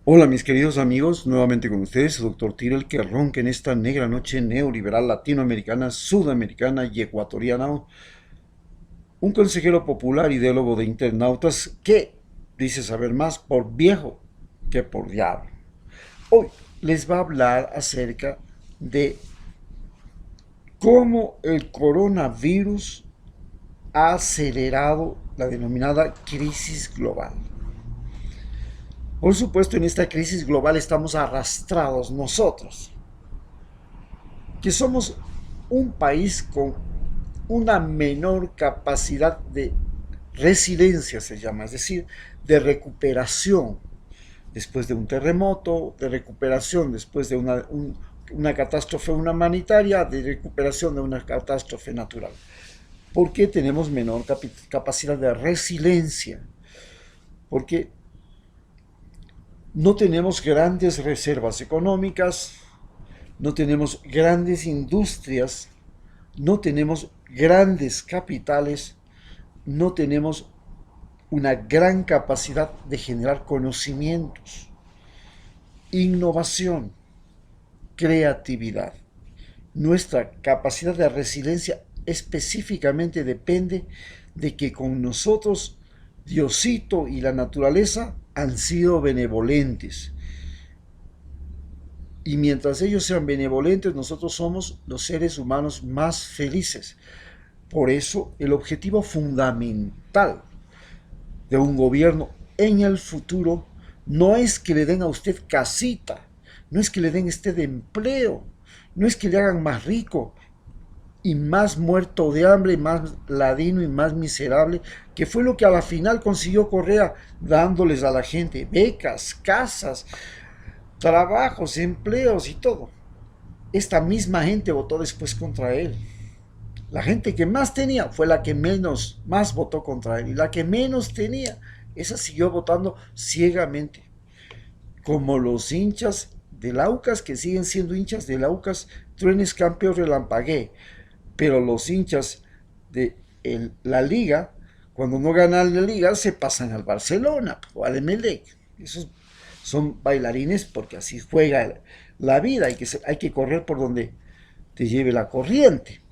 Hola mis queridos amigos, nuevamente con ustedes, el doctor Tirel, que ronca en esta negra noche neoliberal latinoamericana, sudamericana y ecuatoriana, un consejero popular ideólogo de internautas que dice saber más por viejo que por diablo. Hoy les va a hablar acerca de cómo el coronavirus ha acelerado la denominada crisis global. Por supuesto, en esta crisis global estamos arrastrados nosotros, que somos un país con una menor capacidad de resiliencia, se llama, es decir, de recuperación después de un terremoto, de recuperación después de una catástrofe humanitaria, de recuperación de una catástrofe natural. ¿Por qué tenemos menor capacidad de resiliencia? Porque no tenemos grandes reservas económicas, no tenemos grandes industrias, no tenemos grandes capitales, no tenemos una gran capacidad de generar conocimientos, innovación, creatividad. Nuestra capacidad de resiliencia específicamente depende de que con nosotros Diosito y la naturaleza han sido benevolentes. Y mientras ellos sean benevolentes, nosotros somos los seres humanos más felices. Por eso, el objetivo fundamental de un gobierno en el futuro no es que le den a usted casita, no es que le den este de empleo, no es que le hagan más rico y más muerto de hambre, más ladino y más miserable, que fue lo que a la final consiguió Correa, dándoles a la gente becas, casas, trabajos, empleos y todo. Esta misma gente votó después contra él. La gente que más tenía fue la que más votó contra él. Y la que menos tenía, esa siguió votando ciegamente. Como los hinchas del Aucas, que siguen siendo hinchas del Aucas, Trenes Campeón Relampagué. Pero los hinchas de la Liga, cuando no ganan la Liga, se pasan al Barcelona o al Emelec. Esos son bailarines porque así juega la vida. Hay que correr por donde te lleve la corriente.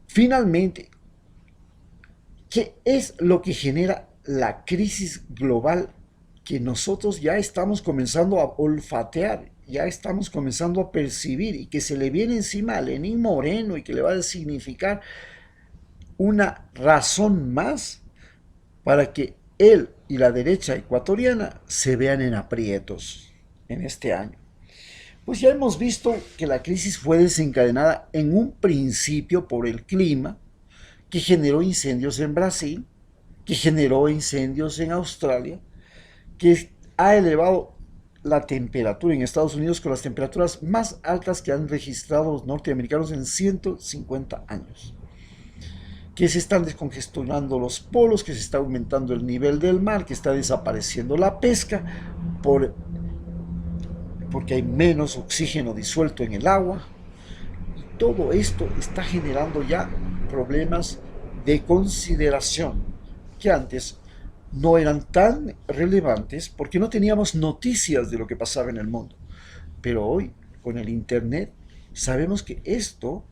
Finalmente, ¿qué es lo que genera la crisis global que nosotros ya estamos comenzando a olfatear, ya estamos comenzando a percibir y que se le viene encima a Lenín Moreno y que le va a significar una razón más para que él y la derecha ecuatoriana se vean en aprietos en este año? Pues ya hemos visto que la crisis fue desencadenada en un principio por el clima, que generó incendios en Brasil, que generó incendios en Australia, que ha elevado la temperatura en Estados Unidos con las temperaturas más altas que han registrado los norteamericanos en 150 años, que se están descongestionando los polos, que se está aumentando el nivel del mar, que está desapareciendo la pesca porque hay menos oxígeno disuelto en el agua. Y todo esto está generando ya problemas de consideración que antes no eran tan relevantes porque no teníamos noticias de lo que pasaba en el mundo. Pero hoy, con el Internet, sabemos que esto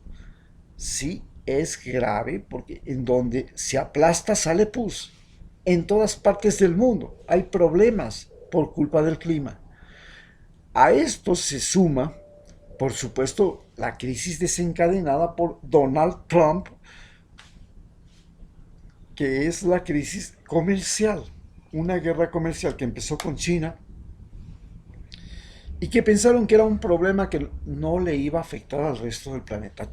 sí es grave porque en donde se aplasta sale pus. En todas partes del mundo hay problemas por culpa del clima. A esto se suma, por supuesto, la crisis desencadenada por Donald Trump, que es la crisis comercial, una guerra comercial que empezó con China y que pensaron que era un problema que no le iba a afectar al resto del planeta.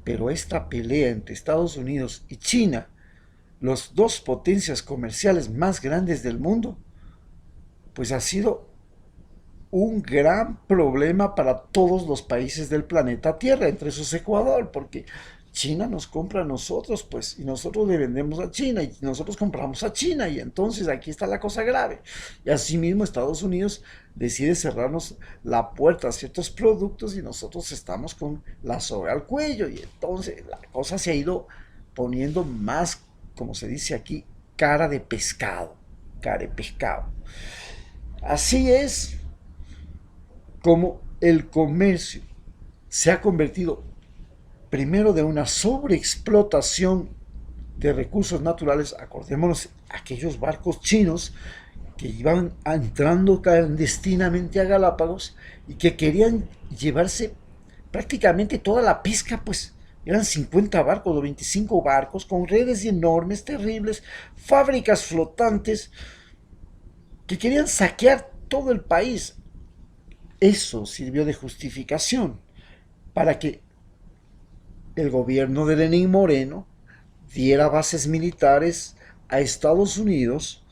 Pero esta pelea entre Estados Unidos y China, las dos potencias comerciales más grandes del mundo, pues ha sido un gran problema para todos los países del planeta Tierra, entre esos Ecuador, porque China nos compra a nosotros, pues, y nosotros le vendemos a China, y nosotros compramos a China, y entonces aquí está la cosa grave. Y asimismo Estados Unidos decide cerrarnos la puerta a ciertos productos y nosotros estamos con la soga al cuello, y entonces la cosa se ha ido poniendo más, como se dice aquí, cara de pescado, cara de pescado. Así es como el comercio se ha convertido primero de una sobreexplotación de recursos naturales. Acordémonos aquellos barcos chinos que iban entrando clandestinamente a Galápagos y que querían llevarse prácticamente toda la pesca, pues eran 50 barcos o 25 barcos con redes enormes, terribles, fábricas flotantes que querían saquear todo el país. Eso sirvió de justificación para que el gobierno de Lenín Moreno diera bases militares a Estados Unidos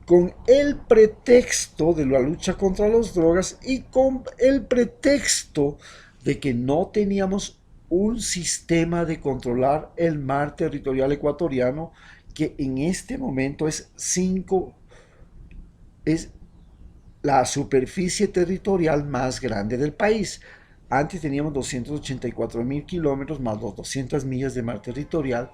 con el pretexto de la lucha contra las drogas y con el pretexto de que no teníamos un sistema de controlar el mar territorial ecuatoriano, que en este momento es la superficie territorial más grande del país. Antes teníamos 284.000 kilómetros más los 200 millas de mar territorial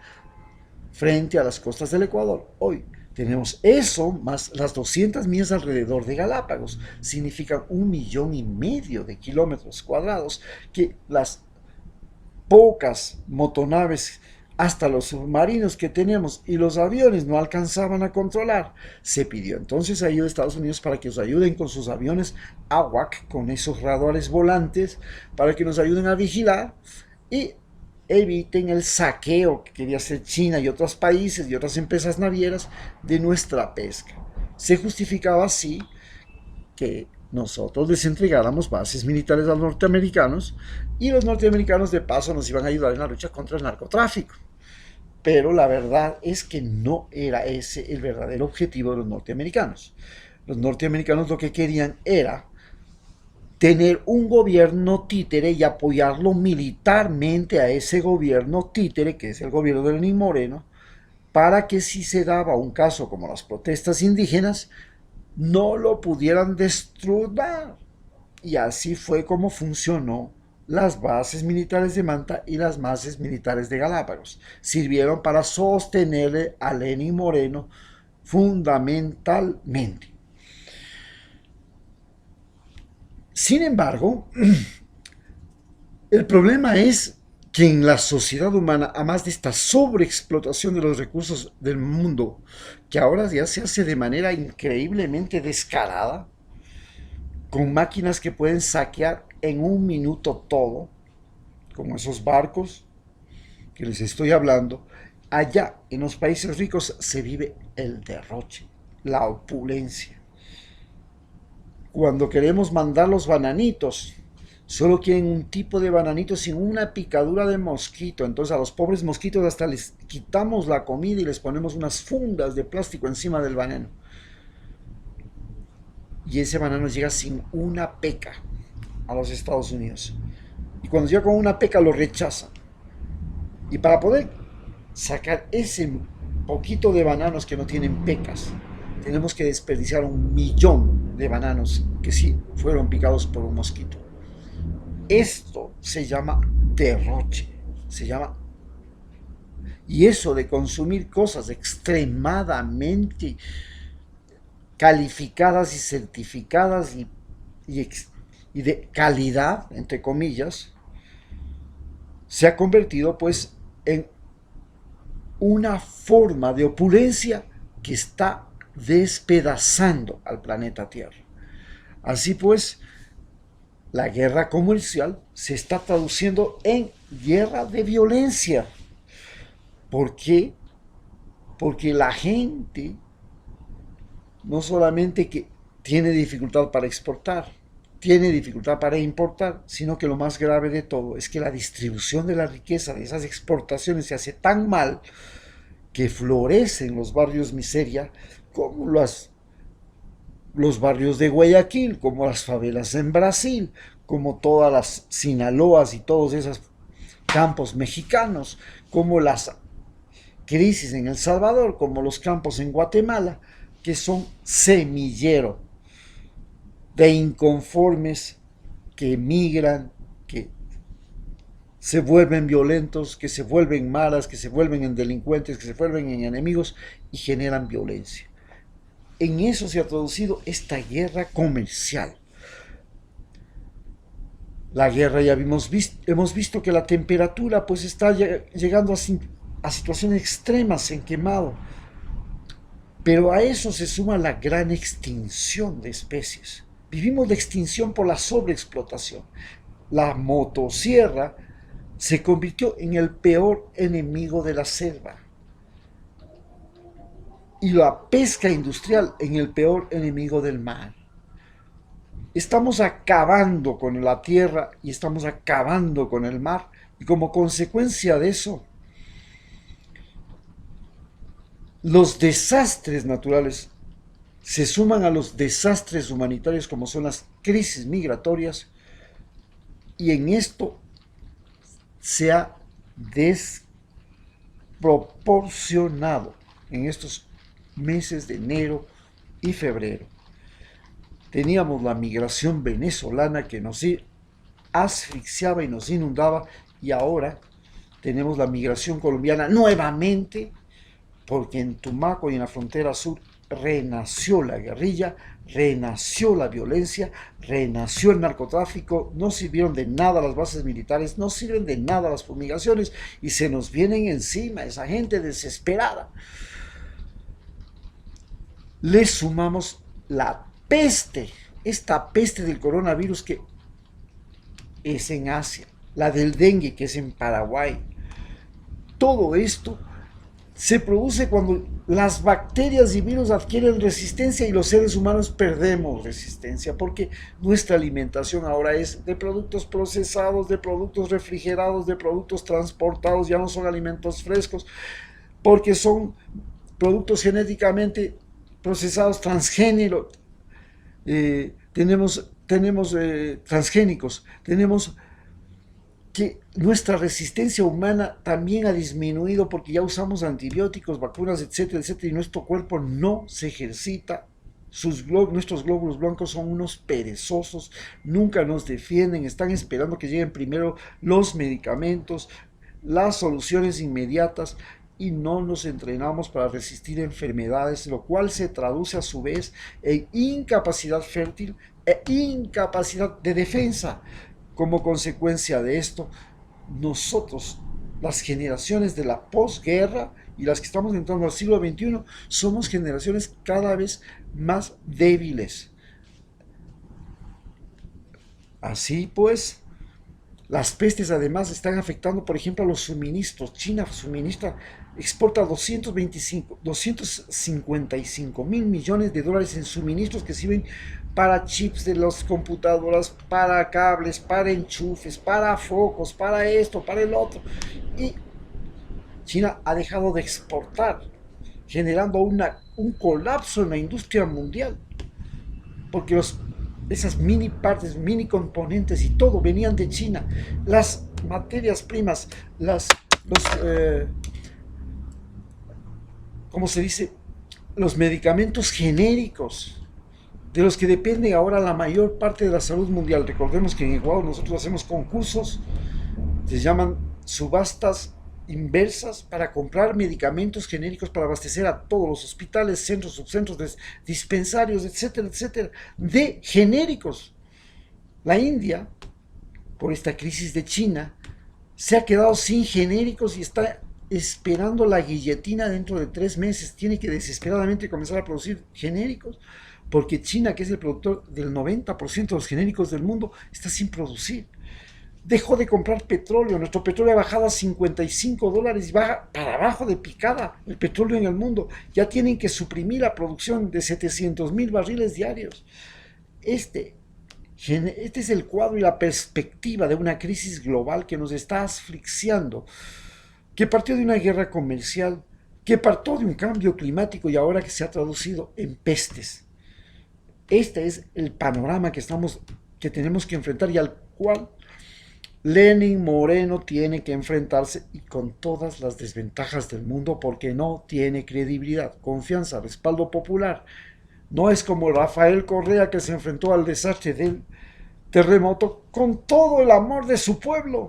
frente a las costas del Ecuador. Hoy tenemos eso más las 200 millas alrededor de Galápagos. Significan 1,5 millones de kilómetros cuadrados que las pocas motonaves, hasta los submarinos que tenemos y los aviones no alcanzaban a controlar. Se pidió entonces ayuda a Estados Unidos para que nos ayuden con sus aviones AWAC, con esos radares volantes, para que nos ayuden a vigilar y eviten el saqueo que quería hacer China y otros países y otras empresas navieras de nuestra pesca. Se justificaba así que nosotros les entregáramos bases militares a los norteamericanos y los norteamericanos de paso nos iban a ayudar en la lucha contra el narcotráfico. Pero la verdad es que no era ese el verdadero objetivo de los norteamericanos. Los norteamericanos lo que querían era tener un gobierno títere y apoyarlo militarmente a ese gobierno títere, que es el gobierno de Lenín Moreno, para que si se daba un caso como las protestas indígenas, no lo pudieran destruir. Y así fue como funcionó las bases militares de Manta y las bases militares de Galápagos. Sirvieron para sostenerle a Lenín Moreno fundamentalmente. Sin embargo, el problema es que en la sociedad humana, además de esta sobreexplotación de los recursos del mundo, que ahora ya se hace de manera increíblemente descarada, con máquinas que pueden saquear en un minuto todo, como esos barcos que les estoy hablando, allá en los países ricos se vive el derroche, la opulencia. Cuando queremos mandar los bananitos, solo quieren un tipo de bananito sin una picadura de mosquito. Entonces a los pobres mosquitos hasta les quitamos la comida y les ponemos unas fundas de plástico encima del banano. Y ese banano llega sin una peca a los Estados Unidos. Y cuando llega con una peca lo rechazan. Y para poder sacar ese poquito de bananos que no tienen pecas, tenemos que desperdiciar 1 millón de bananos que sí fueron picados por un mosquito. Esto se llama derroche, se llama... Y eso de consumir cosas extremadamente calificadas y certificadas y de calidad, entre comillas, se ha convertido pues en una forma de opulencia que está despedazando al planeta Tierra. Así pues, la guerra comercial se está traduciendo en guerra de violencia. ¿Por qué? Porque la gente no solamente que tiene dificultad para exportar, tiene dificultad para importar, sino que lo más grave de todo es que la distribución de la riqueza de esas exportaciones se hace tan mal que florecen los barrios miseria como los barrios de Guayaquil, como las favelas en Brasil, como todas las Sinaloas y todos esos campos mexicanos, como las crisis en El Salvador, como los campos en Guatemala, que son semillero de inconformes que emigran, que se vuelven violentos, que se vuelven malas, que se vuelven en delincuentes, que se vuelven en enemigos y generan violencia. en eso se ha traducido esta guerra comercial. La guerra ya hemos visto que la temperatura pues está llegando a situaciones extremas en quemado, pero a eso se suma la gran extinción de especies. Vivimos de extinción por la sobreexplotación. La motosierra se convirtió en el peor enemigo de la selva y la pesca industrial en el peor enemigo del mar. Estamos acabando con la tierra y estamos acabando con el mar, y como consecuencia de eso, los desastres naturales se suman a los desastres humanitarios como son las crisis migratorias, y en esto se ha desproporcionado en estos meses de enero y febrero. Teníamos la migración venezolana que nos asfixiaba y nos inundaba, y ahora tenemos la migración colombiana nuevamente, porque en Tumaco y en la frontera sur renació la guerrilla, renació la violencia, renació el narcotráfico. No sirvieron de nada las bases militares, no sirven de nada las fumigaciones, y se nos vienen encima esa gente desesperada. Le sumamos la peste, esta peste del coronavirus que es en Asia, la del dengue que es en Paraguay. Todo esto se produce cuando las bacterias y virus adquieren resistencia y los seres humanos perdemos resistencia, porque nuestra alimentación ahora es de productos procesados, de productos refrigerados, de productos transportados, ya no son alimentos frescos, porque son productos genéticamente procesados, transgénicos, tenemos transgénicos, tenemos que nuestra resistencia humana también ha disminuido porque ya usamos antibióticos, vacunas, etcétera, etcétera, y nuestro cuerpo no se ejercita. Nuestros glóbulos blancos son unos perezosos, nunca nos defienden, están esperando que lleguen primero los medicamentos, las soluciones inmediatas, y no nos entrenamos para resistir enfermedades, lo cual se traduce a su vez en incapacidad fértil e incapacidad de defensa. Como consecuencia de esto, nosotros, las generaciones de la posguerra y las que estamos entrando al siglo XXI, somos generaciones cada vez más débiles. Así pues, las pestes además están afectando, por ejemplo, a los suministros. China exporta 255 mil millones de dólares en suministros que sirven para chips de las computadoras, para cables, para enchufes, para focos, para esto, para el otro. Y China ha dejado de exportar, generando un colapso en la industria mundial, porque esas mini partes, mini componentes y todo venían de China. Las materias primas, ¿cómo se dice? Los medicamentos genéricos, de los que depende ahora la mayor parte de la salud mundial. Recordemos que en Ecuador nosotros hacemos concursos, se llaman subastas inversas, para comprar medicamentos genéricos para abastecer a todos los hospitales, centros, subcentros, dispensarios, etcétera, etcétera, de genéricos. La India, por esta crisis de China, se ha quedado sin genéricos y está esperando la guillotina dentro de 3 meses. Tiene que desesperadamente comenzar a producir genéricos, porque China, que es el productor del 90% de los genéricos del mundo, está sin producir. Dejó de comprar petróleo, nuestro petróleo ha bajado a $55 y baja para abajo de picada el petróleo en el mundo. Ya tienen que suprimir la producción de 700,000 barriles diarios. Este es el cuadro y la perspectiva de una crisis global que nos está asfixiando, que partió de una guerra comercial, que partió de un cambio climático y ahora que se ha traducido en pestes. Este es el panorama que tenemos que enfrentar y al cual Lenin Moreno tiene que enfrentarse, y con todas las desventajas del mundo, porque no tiene credibilidad, confianza, respaldo popular. No es como Rafael Correa, que se enfrentó al desastre del terremoto con todo el amor de su pueblo.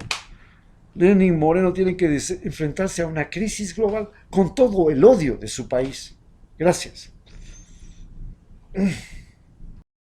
Lenin Moreno tiene que enfrentarse a una crisis global con todo el odio de su país. Gracias.